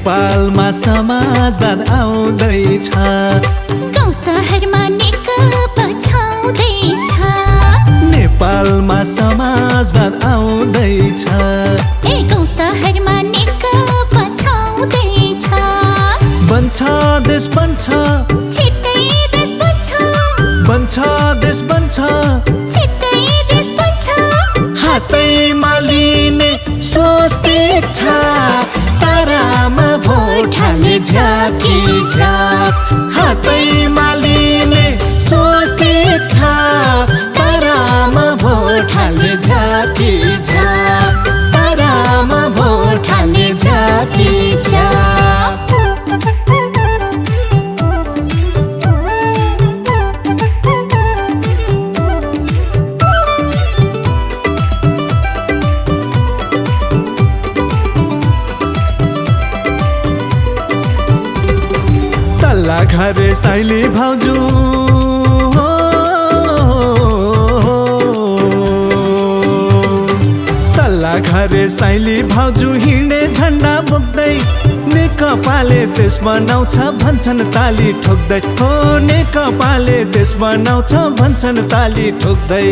नेपालमा समाजवाद आउँदैछ, गाउँ सहरमा नेकपा छाउँदैछ। नेपालमा समाजवाद आउँदैछ, गाउँ सहरमा नेकपा छाउँदैछ। बन्छ देश बन्छ, छिट्टै देश बन्छ, बन्छ देश बन्छ, छिट्टै देश बन्छ। हातैमा लिने स्वस्तिक छ, तारामा भोट हाल्ने झाँकी झाँक। हातैमा लिने स्वस्तिक छ, तारामा भोट हाल्ने झाँकी झाँक, तारामा भोट हाल्ने झाँकी झाँक। तल्ला घरे साइली भाउजू, तल्ला घरे साइली भाउजू हिँडे झन्डा बोक्दै, नेकपाले देश बनाउँछ भन्छन् ताली ठोक्दै। हो नेकपाले देश बनाउँछ भन्छन् ताली ठोक्दै।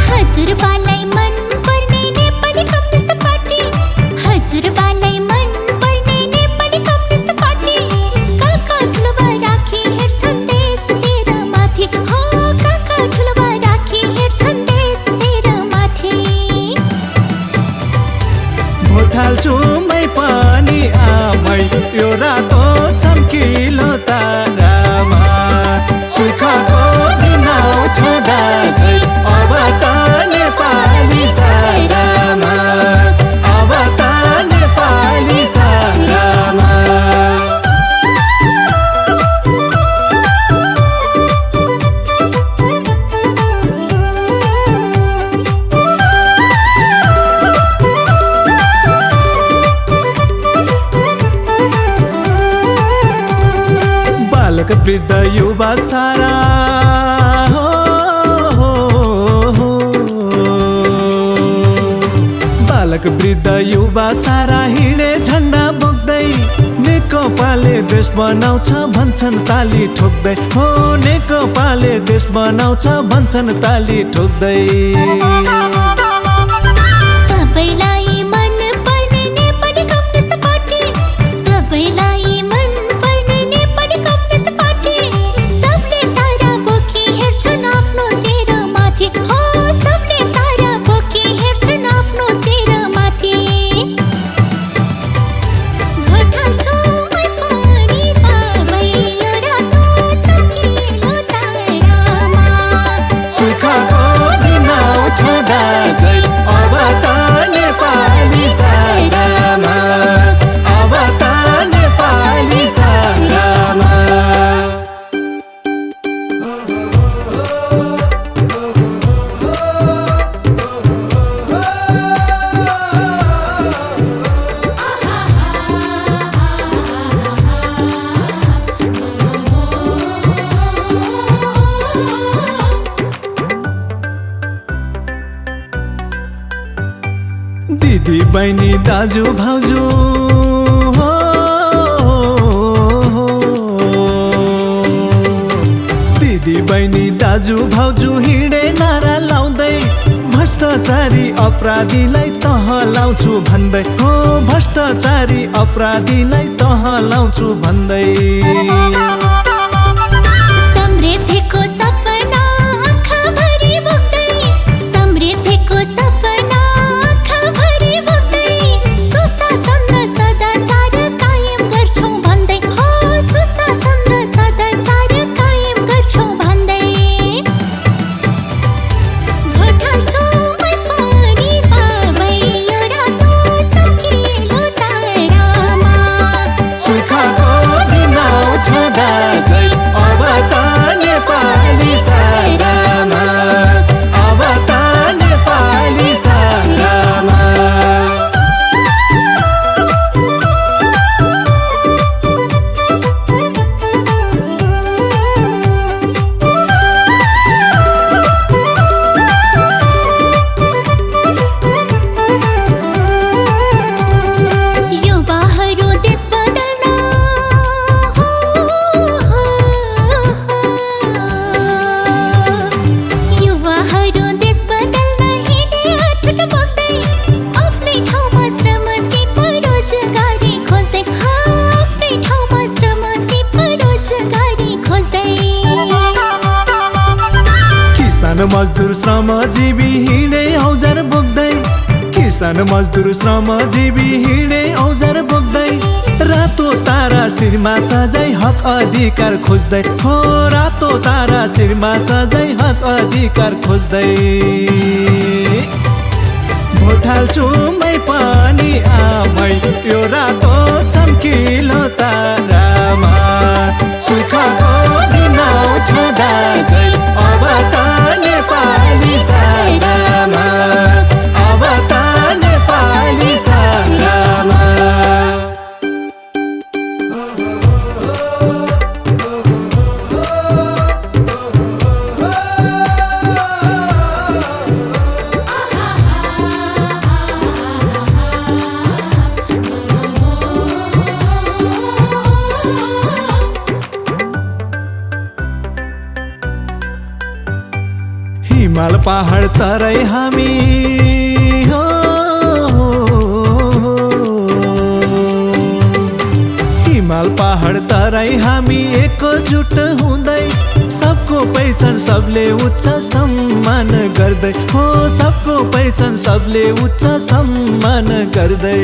हजुरबालाई मन पर्ने नेपाली कम्युनिस्ट पार्टी, हजुरबालाई मन पर्ने नेपाली कम्युनिस्ट पार्टी। काका ठुलोबा राखी हेर्छन् देश शिरमाथि, हो काका ठुलोबा राखी हेर्छन् देश शिरमाथि। भोट हाल्छु मै पनि आमै, यो रातो चम्किलो तारामा। सुखको दिन आउँछ दाजै, अब त नेपाली सारामा, अब त नेपाली सारामा। बालक वृद्ध युवा सारा, बालक वृद्ध युवा सारा हिँडे झन्डा बोक्दै, नेकपाले देश बनाउँछ भन्छन् ताली ठोक्दै। हो नेकपाले देश बनाउँछ भन्छन् ताली ठोक्दै। सबैलाई मन पर्ने नेपाली कम्युनिस्ट पार्टी, सबैलाई मन पर्ने नेपाली कम्युनिस्ट पार्टी। सबले तारा बोकी हेर्छन् आफ्नो शिरमाथि, हो सबले तारा बोकी हेर्छन् आफ्नो शिरमाथि। भोट हाल्छु मै पनि तपाईँ, यो रातो चम्किलो तारामा। सुखको दिन आउँछ दाजै, अब त नेपाली सारामा, अब त नेपाली सारामा। दिदी बहिनी दाजु भाउजू, दिदी बहिनी दाजु भाउजू हिँडे नारा लाउँदै, भ्रष्टाचारी अपराधीलाई तह लाउँछु भन्दै। हो भ्रष्टाचारी अपराधीलाई तह लाउँछु भन्दै। समृद्धिको सपना आँखाभरि बोक्दै, समृद्धिको सपना आँखाभरि बोक्दै। सुशासन र सदाचार कायम गर्छौँ भन्दै, हो सुशासन र सदाचार कायम गर्छौँ भन्दै। भोट हाल्छु मै पनि तपाईँ, यो रातो चम्किलो तारामा। सुखको दिन आउँछ दाजै, किसान मजदुर श्रमजीवी हिँडे औजार बोक्दै किसान मजदुर श्रमजीवी हिँडे औजार बोक्दै रातो तारा शिरमा सजाई हक अधिकार खोज्दै हो रातो तारा शिरमा सजाई हक अधिकार खोज्दै भोट हाल्छु मै पनि आमै यो रातो चम्किलो तारामा सुखको दिन आउँछ दाजै अब त नेपाली सारामा अब त नेपाली सारामा हिमाल पहाड तराई हामी हो हिमाल पहाड तराई हामी एकजुट हुँदै सबको पहिचान सबले उच्च सम्मान गर्दै हो सबको पहिचान सबले उच्च सम्मान गर्दै